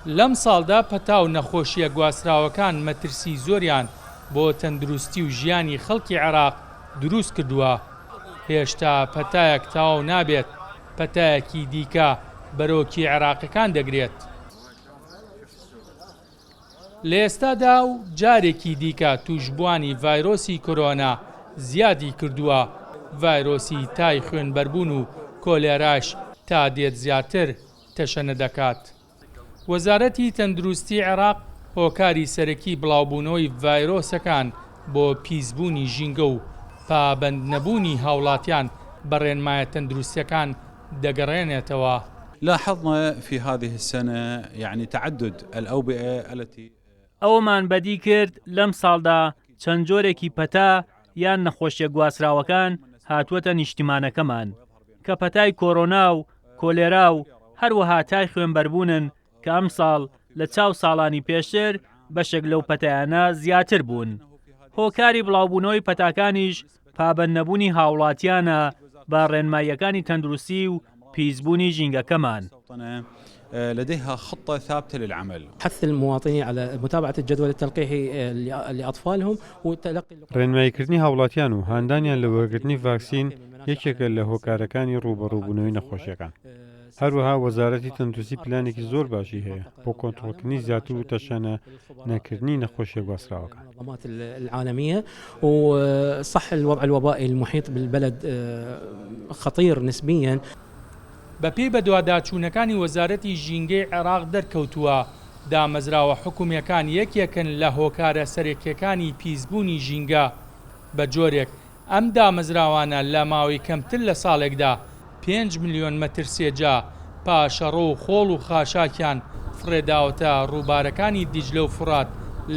لەم ساڵدا پەتا و نەخۆشیە گواستراوەکان مەترسی زۆریان بۆ تەندروستی و ژیانی خەڵکی عێراق دروست کردووە. هێشتا پەتایەک تەواو نابێت، پەتایەکی دیکە بەرۆکی عێراقیەکان دەگرێت. لە ئێستادا و جارێکی دیکە توشبوانی ڤایرۆسی کۆرۆنا زیادی کردووە. ڤایرۆسی تای خوێنبەربوون و کۆلێراش تا دێت زیاتر تەشەنە دەکات. وەزارەتی تەندروستی عێراق هۆکاری سەرەکی بڵاوبوونەوەی ڤایرۆسەکان بۆ پیسبوونی ژینگە و پابەند نەبوونی هاوڵاتیان بە ڕێنمایە تەندروستیەکان دەگەڕێنێتەوە. لاحظنا في هذه السنة يعني تعدد الأوبئة التي ئەومان بەدی کرد لەم ساڵدا چەند جۆرێکی پەتا یان نەخۆشیە گواستراوەکان هاتووەتە نیشتیمانەکەمان کە پەتای کۆرۆنا و کۆلێرا و هەروەها تای خوێنبەربوونن کە ئەم ساڵ لە چاو ساڵانی پێشتر بەشێک لەو پەتایانە زیاتر بوون. هۆکاری بڵاوبوونەوەی پەتاکانیش پابەند نەبوونی هاوڵاتیانە بە ڕێنماییەکانی تەندروستی و پیسبوونی ژینگەکەمان. لديها خطة ثابتة للعمل. حث المواطنين على متابعة الجدول التلقيحي لأطفالهم وتلقي ڕێنماییکردنی هاوڵاتیان و هاندانیان لە وەرگرتنی ڤاکسین یەکێکە لە هۆکارەکانی ڕوبەڕووبوونەوەی نەخۆشیەکان. هەروەها وەزارەتی تەندروستی پلانێکی زۆر باشی هەیە بۆ کۆنتڕۆلکردنی زیاتر و تەشەنە نەکردنی نەخۆشیە گواستراوەکان. المنظمات العالمية وصح الوضع الوبائي المحيط بالبلد خطير نسبيا. بەپێی بەدواداچوونەکانی وەزارەتی ژینگەی عێراق دەرکەوتووە دامەزراوە حکوومیەکان یەکێکن لە هۆکارە سەرەکیەکانی پیسبوونی ژینگە. بە جۆرێک ئەم دامەزراوانە لە ماوەی کەمتر لە ساڵێکدا 5 ملیۆن مەتر سێجا پاشەڕۆ و خۆڵ و خاشاکیان فڕێداوەتە ڕووبارەکانی دیجلە و فرات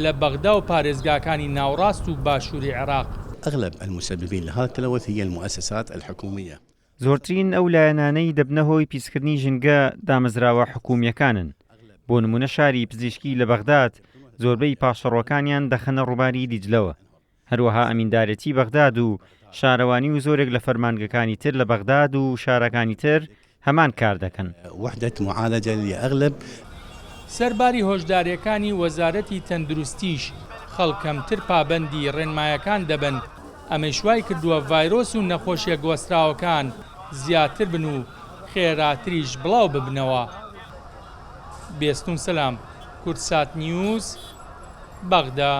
لە بەغدا و پارێزگاکانی ناوڕاست و باشووری عێراق. أغلب المسببين لهذا التلوث هي المؤسسات الحكومية. زۆرترین ئەو لایەنانەی دەبنە هۆی پیسکردنی ژینگە دامەزراوە حکوومیەکانن. بۆ نمونە شاری پزیشکی لە بەغداد زۆربەی پاشەڕۆکانیان دەخەنە ڕووباری دیجلەوە. هەروەها ئەمیندارەتی بەغداد و شارەوانی و زۆرێک لە فەرمانگەکانی تر لە بەغداد و شارەکانی تر هەمان کار دەکەن. وحدة معالجة لأغلب سەرباری هۆشداریەکانی وەزارەتی تەندروستیش خەڵکەمتر پابەندی ڕێنمایەکان دەبن. ئەمەی شوای کردووە ڤایرۆس و نەخۆشیە گواستراوەکان زیاتر بن و خێراتریش بڵاو ببنەوە. بێستون سەلام، کورتسات نیوز، بەغدا.